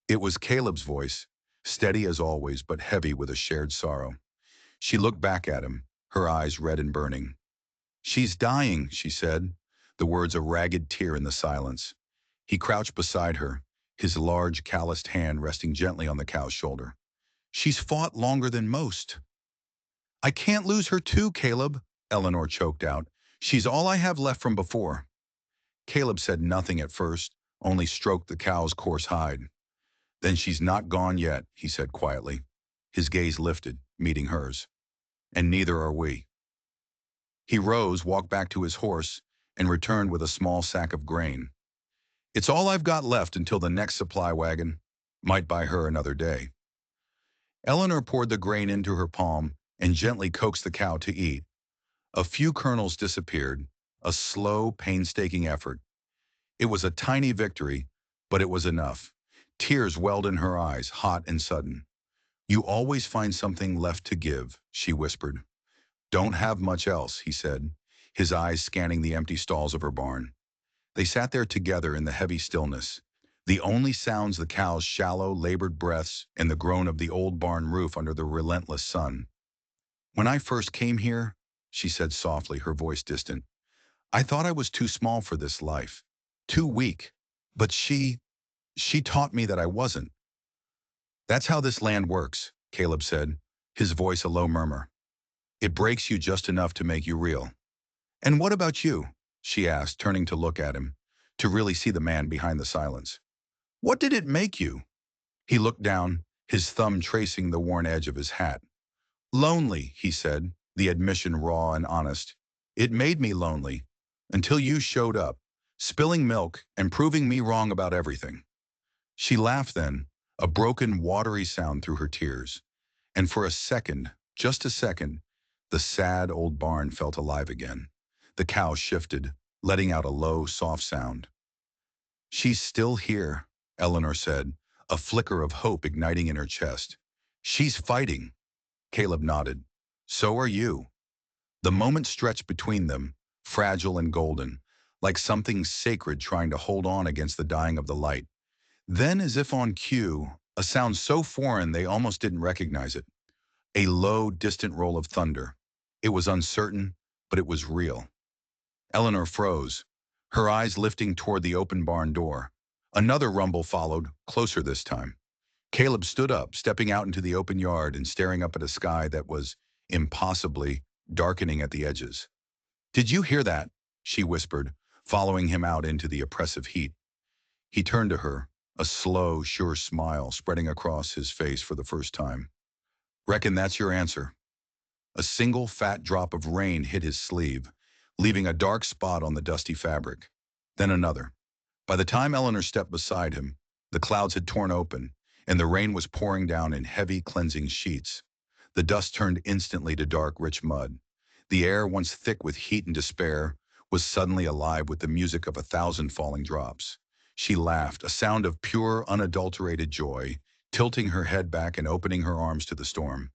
it was Caleb's voice, steady as always but heavy with a shared sorrow. She looked back at him, her eyes red and burning. "She's dying," she said, the words a ragged tear in the silence. He crouched beside her, his large, calloused hand resting gently on the cow's shoulder. "She's fought longer than most." "I can't lose her too, Caleb," Eleanor choked out. "She's all I have left from before." Caleb said nothing at first, only stroked the cow's coarse hide. "Then she's not gone yet," he said quietly. His gaze lifted, meeting hers. "And neither are we." He rose, walked back to his horse, and returned with a small sack of grain. "It's all I've got left until the next supply wagon. Might buy her another day." Eleanor poured the grain into her palm and gently coaxed the cow to eat. A few kernels disappeared, a slow, painstaking effort. It was a tiny victory, but it was enough. Tears welled in her eyes, hot and sudden. "You always find something left to give," she whispered. "Don't have much else," he said, his eyes scanning the empty stalls of her barn. They sat there together in the heavy stillness, the only sounds the cow's shallow, labored breaths and the groan of the old barn roof under the relentless sun. "When I first came here," she said softly, her voice distant, "I thought I was too small for this life, too weak. But she taught me that I wasn't." "That's how this land works," Caleb said, his voice a low murmur. "It breaks you just enough to make you real." "And what about you?" she asked, turning to look at him, to really see the man behind the silence. "What did it make you?" He looked down, his thumb tracing the worn edge of his hat. "Lonely," he said, the admission raw and honest. "It made me lonely, until you showed up, spilling milk and proving me wrong about everything." She laughed then, a broken, watery sound through her tears. And for a second, just a second, the sad old barn felt alive again. The cow shifted, letting out a low, soft sound. "She's still here," Eleanor said, a flicker of hope igniting in her chest. "She's fighting." Caleb nodded. "So are you." The moment stretched between them, fragile and golden, like something sacred trying to hold on against the dying of the light. Then, as if on cue, a sound so foreign they almost didn't recognize it. A low, distant roll of thunder. It was uncertain, but it was real. Eleanor froze, her eyes lifting toward the open barn door. Another rumble followed, closer this time. Caleb stood up, stepping out into the open yard and staring up at a sky that was, impossibly, darkening at the edges. "Did you hear that?" she whispered, following him out into the oppressive heat. He turned to her, a slow, sure smile spreading across his face for the first time. "Reckon that's your answer." A single fat drop of rain hit his sleeve, leaving a dark spot on the dusty fabric. Then another. By the time Eleanor stepped beside him, the clouds had torn open, and the rain was pouring down in heavy, cleansing sheets. The dust turned instantly to dark, rich mud. The air, once thick with heat and despair, was suddenly alive with the music of 1,000 falling drops. She laughed, a sound of pure, unadulterated joy, tilting her head back and opening her arms to the storm.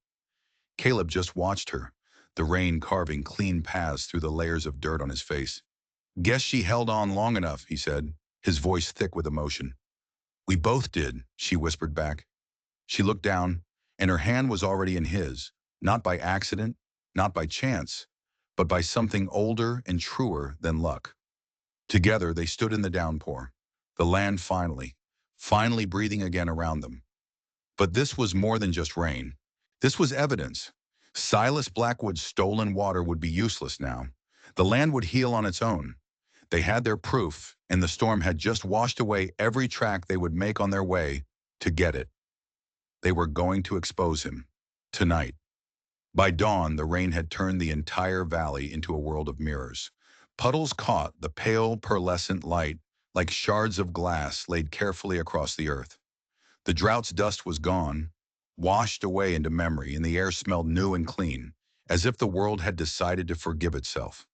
Caleb just watched her, the rain carving clean paths through the layers of dirt on his face. "Guess she held on long enough," he said, his voice thick with emotion. "We both did," she whispered back. She looked down, and her hand was already in his, not by accident, not by chance, but by something older and truer than luck. Together they stood in the downpour, the land finally breathing again around them. But this was more than just rain. This was evidence. Silas Blackwood's stolen water would be useless now. The land would heal on its own. They had their proof, and the storm had just washed away every track they would make on their way to get it. They were going to expose him. Tonight. By dawn, the rain had turned the entire valley into a world of mirrors. Puddles caught the pale, pearlescent light like shards of glass laid carefully across the earth. The drought's dust was gone, washed away into memory, and the air smelled new and clean, as if the world had decided to forgive itself.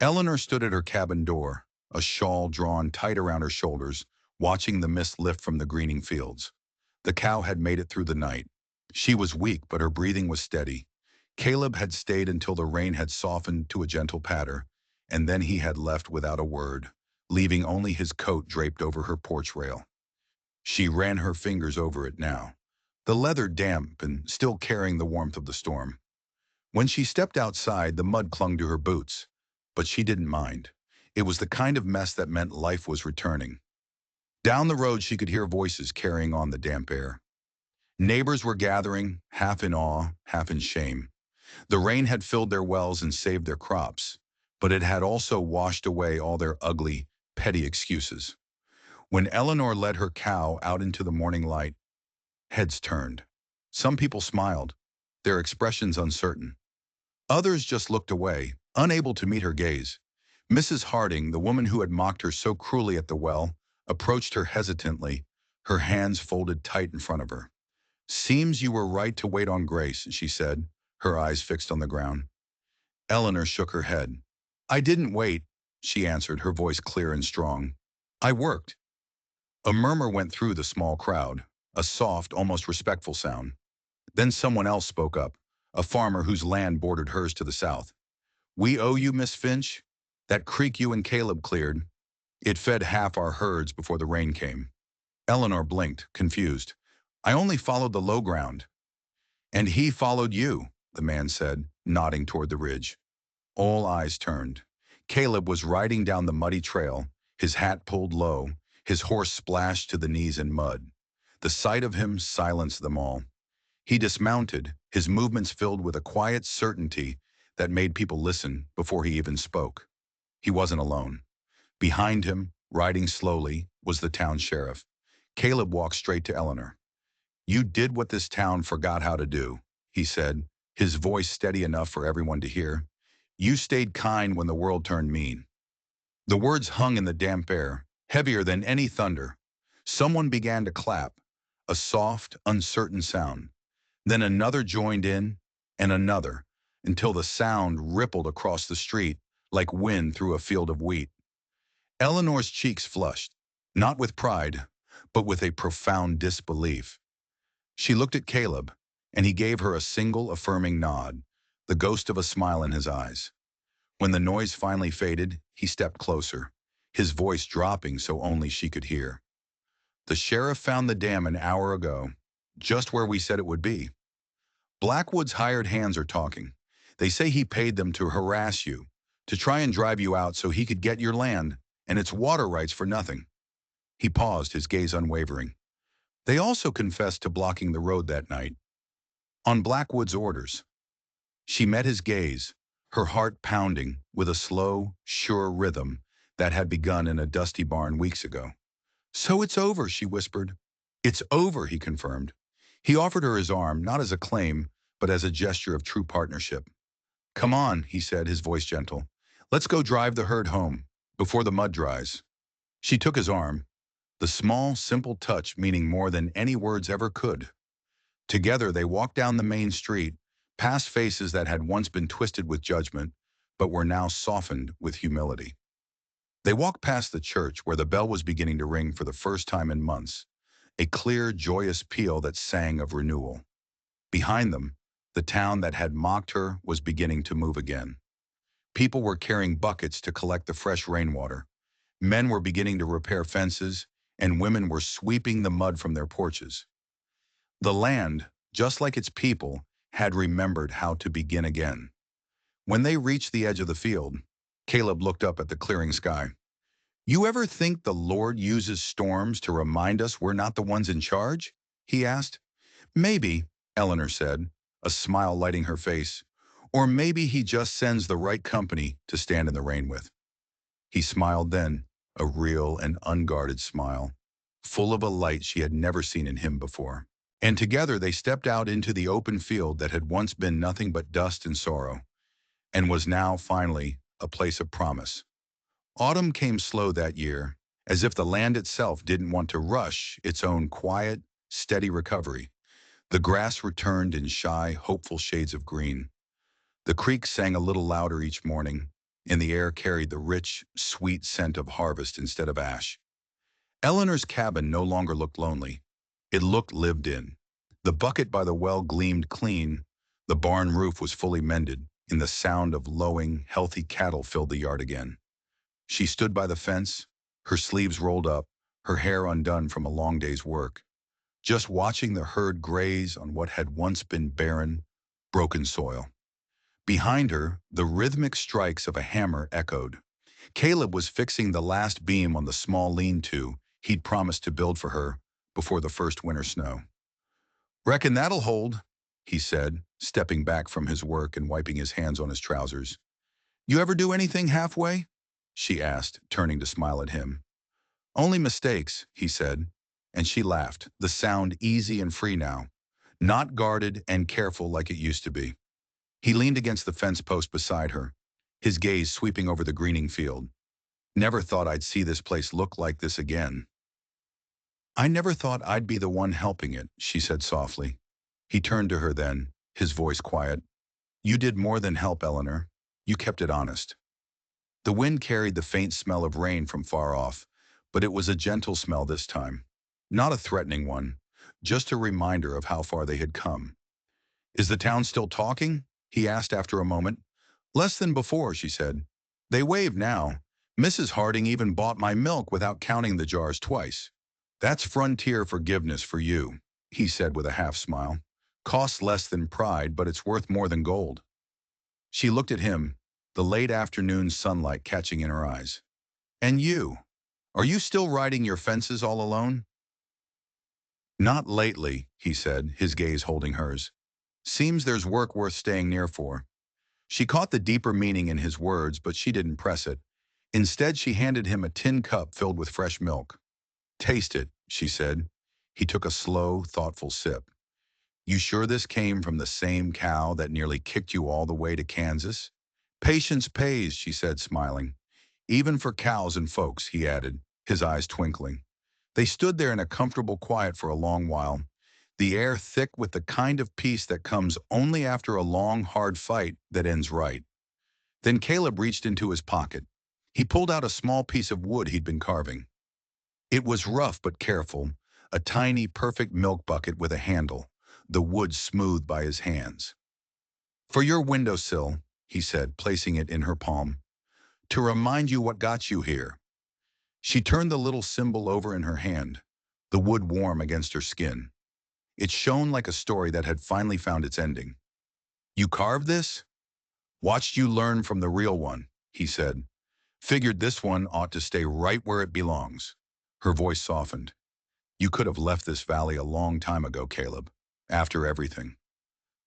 Eleanor stood at her cabin door, a shawl drawn tight around her shoulders, watching the mist lift from the greening fields. The cow had made it through the night. She was weak, but her breathing was steady. Caleb had stayed until the rain had softened to a gentle patter, and then he had left without a word, leaving only his coat draped over her porch rail. She ran her fingers over it now, the leather damp and still carrying the warmth of the storm. When she stepped outside, the mud clung to her boots, but she didn't mind. It was the kind of mess that meant life was returning. Down the road, she could hear voices carrying on the damp air. Neighbors were gathering, half in awe, half in shame. The rain had filled their wells and saved their crops, but it had also washed away all their ugly, petty excuses. When Eleanor led her cow out into the morning light, heads turned. Some people smiled, their expressions uncertain. Others just looked away, unable to meet her gaze. Mrs. Harding, the woman who had mocked her so cruelly at the well, approached her hesitantly, her hands folded tight in front of her. "Seems you were right to wait on Grace," she said, her eyes fixed on the ground. Eleanor shook her head. "I didn't wait," she answered, her voice clear and strong. "I worked." A murmur went through the small crowd, a soft, almost respectful sound. Then someone else spoke up, a farmer whose land bordered hers to the south. "We owe you, Miss Finch. That creek you and Caleb cleared, it fed half our herds before the rain came." Eleanor blinked, confused. "I only followed the low ground." "And he followed you," the man said, nodding toward the ridge. All eyes turned. Caleb was riding down the muddy trail, his hat pulled low, his horse splashed to the knees in mud. The sight of him silenced them all. He dismounted, his movements filled with a quiet certainty that made people listen before he even spoke. He wasn't alone. Behind him, riding slowly, was the town sheriff. Caleb walked straight to Eleanor. "You did what this town forgot how to do," he said, his voice steady enough for everyone to hear. "You stayed kind when the world turned mean." The words hung in the damp air, heavier than any thunder. Someone began to clap, a soft, uncertain sound. Then another joined in, and another, until the sound rippled across the street like wind through a field of wheat. Eleanor's cheeks flushed, not with pride, but with a profound disbelief. She looked at Caleb, and he gave her a single affirming nod, the ghost of a smile in his eyes. When the noise finally faded, he stepped closer, his voice dropping so only she could hear. "The sheriff found the dam an hour ago, just where we said it would be. Blackwood's hired hands are talking. They say he paid them to harass you, to try and drive you out so he could get your land and its water rights for nothing." He paused, his gaze unwavering. "They also confessed to blocking the road that night, on Blackwood's orders." She met his gaze, her heart pounding with a slow, sure rhythm that had begun in a dusty barn weeks ago. "So it's over," she whispered. "It's over," he confirmed. He offered her his arm, not as a claim, but as a gesture of true partnership. "Come on," he said, his voice gentle. "Let's go drive the herd home, before the mud dries." She took his arm, the small, simple touch meaning more than any words ever could. Together they walked down the main street, past faces that had once been twisted with judgment, but were now softened with humility. They walked past the church where the bell was beginning to ring for the first time in months, a clear, joyous peal that sang of renewal. Behind them, the town that had mocked her was beginning to move again. People were carrying buckets to collect the fresh rainwater. Men were beginning to repair fences, and women were sweeping the mud from their porches. The land, just like its people, had remembered how to begin again. When they reached the edge of the field, Caleb looked up at the clearing sky. "You ever think the Lord uses storms to remind us we're not the ones in charge?" he asked. "Maybe," Eleanor said, a smile lighting her face. "Or maybe he just sends the right company to stand in the rain with." He smiled then, a real and unguarded smile, full of a light she had never seen in him before. And together they stepped out into the open field that had once been nothing but dust and sorrow, and was now, finally, a place of promise. Autumn came slow that year, as if the land itself didn't want to rush its own quiet, steady recovery. The grass returned in shy, hopeful shades of green. The creek sang a little louder each morning, and the air carried the rich, sweet scent of harvest instead of ash. Eleanor's cabin no longer looked lonely. It looked lived in. The bucket by the well gleamed clean. The barn roof was fully mended, and the sound of lowing, healthy cattle filled the yard again. She stood by the fence, her sleeves rolled up, her hair undone from a long day's work, just watching the herd graze on what had once been barren, broken soil. Behind her, the rhythmic strikes of a hammer echoed. Caleb was fixing the last beam on the small lean-to he'd promised to build for her before the first winter snow. "Reckon that'll hold," he said, stepping back from his work and wiping his hands on his trousers. "You ever do anything halfway?" she asked, turning to smile at him. "Only mistakes," he said, and she laughed, the sound easy and free now, not guarded and careful like it used to be. He leaned against the fence post beside her, his gaze sweeping over the greening field. "Never thought I'd see this place look like this again." "I never thought I'd be the one helping it," she said softly. He turned to her then, his voice quiet. "You did more than help, Eleanor. You kept it honest." The wind carried the faint smell of rain from far off, but it was a gentle smell this time. Not a threatening one, just a reminder of how far they had come. "Is the town still talking?" he asked after a moment. "Less than before," she said. "They wave now. Mrs. Harding even bought my milk without counting the jars twice." "That's frontier forgiveness for you," he said with a half smile. "Costs less than pride, but it's worth more than gold." She looked at him, the late afternoon sunlight catching in her eyes. "And you? Are you still riding your fences all alone?" "Not lately," he said, his gaze holding hers. "Seems there's work worth staying near for." She caught the deeper meaning in his words, but she didn't press it. Instead, she handed him a tin cup filled with fresh milk. "Taste it," she said. He took a slow, thoughtful sip. "You sure this came from the same cow that nearly kicked you all the way to Kansas?" "Patience pays," she said, smiling. "Even for cows and folks," he added, his eyes twinkling. They stood there in a comfortable quiet for a long while, the air thick with the kind of peace that comes only after a long, hard fight that ends right. Then Caleb reached into his pocket. He pulled out a small piece of wood he'd been carving. It was rough but careful, a tiny, perfect milk bucket with a handle, the wood smoothed by his hands. "For your windowsill," he said, placing it in her palm, "to remind you what got you here." She turned the little symbol over in her hand, the wood warm against her skin. It shone like a story that had finally found its ending. "You carved this?" Watched you learn from the real one, he said. Figured this one ought to stay right where it belongs. Her voice softened. You could have left this valley a long time ago, Caleb. After everything.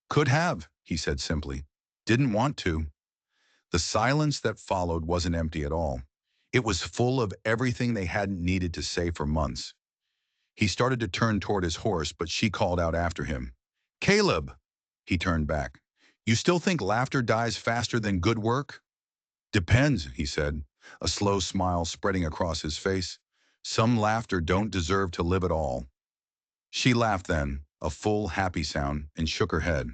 Could have, he said simply. Didn't want to. The silence that followed wasn't empty at all. It was full of everything they hadn't needed to say for months. He started to turn toward his horse, but she called out after him. Caleb! He turned back. You still think laughter dies faster than good work? Depends, he said, a slow smile spreading across his face. Some laughter don't deserve to live at all. She laughed then, a full, happy sound, and shook her head.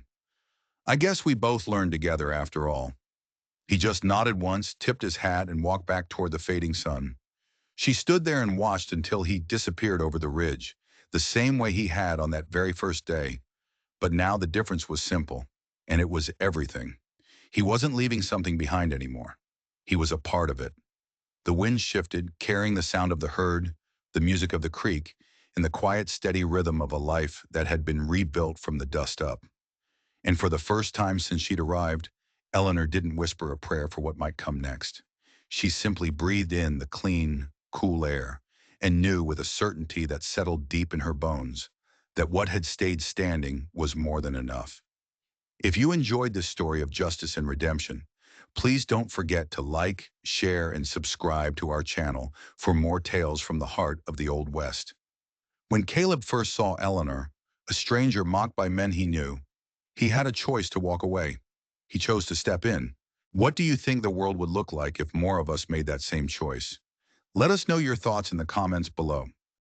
I guess we both learned together after all. He just nodded once, tipped his hat, and walked back toward the fading sun. She stood there and watched until he disappeared over the ridge, the same way he had on that very first day. But now the difference was simple, and it was everything. He wasn't leaving something behind anymore. He was a part of it. The wind shifted, carrying the sound of the herd, the music of the creek, and the quiet, steady rhythm of a life that had been rebuilt from the dust up. And for the first time since she'd arrived, Eleanor didn't whisper a prayer for what might come next. She simply breathed in the clean, cool air and knew with a certainty that settled deep in her bones that what had stayed standing was more than enough. If you enjoyed this story of justice and redemption, please don't forget to like, share, and subscribe to our channel for more tales from the heart of the Old West. When Caleb first saw Eleanor, a stranger mocked by men he knew, he had a choice to walk away. He chose to step in. What do you think the world would look like if more of us made that same choice? Let us know your thoughts in the comments below.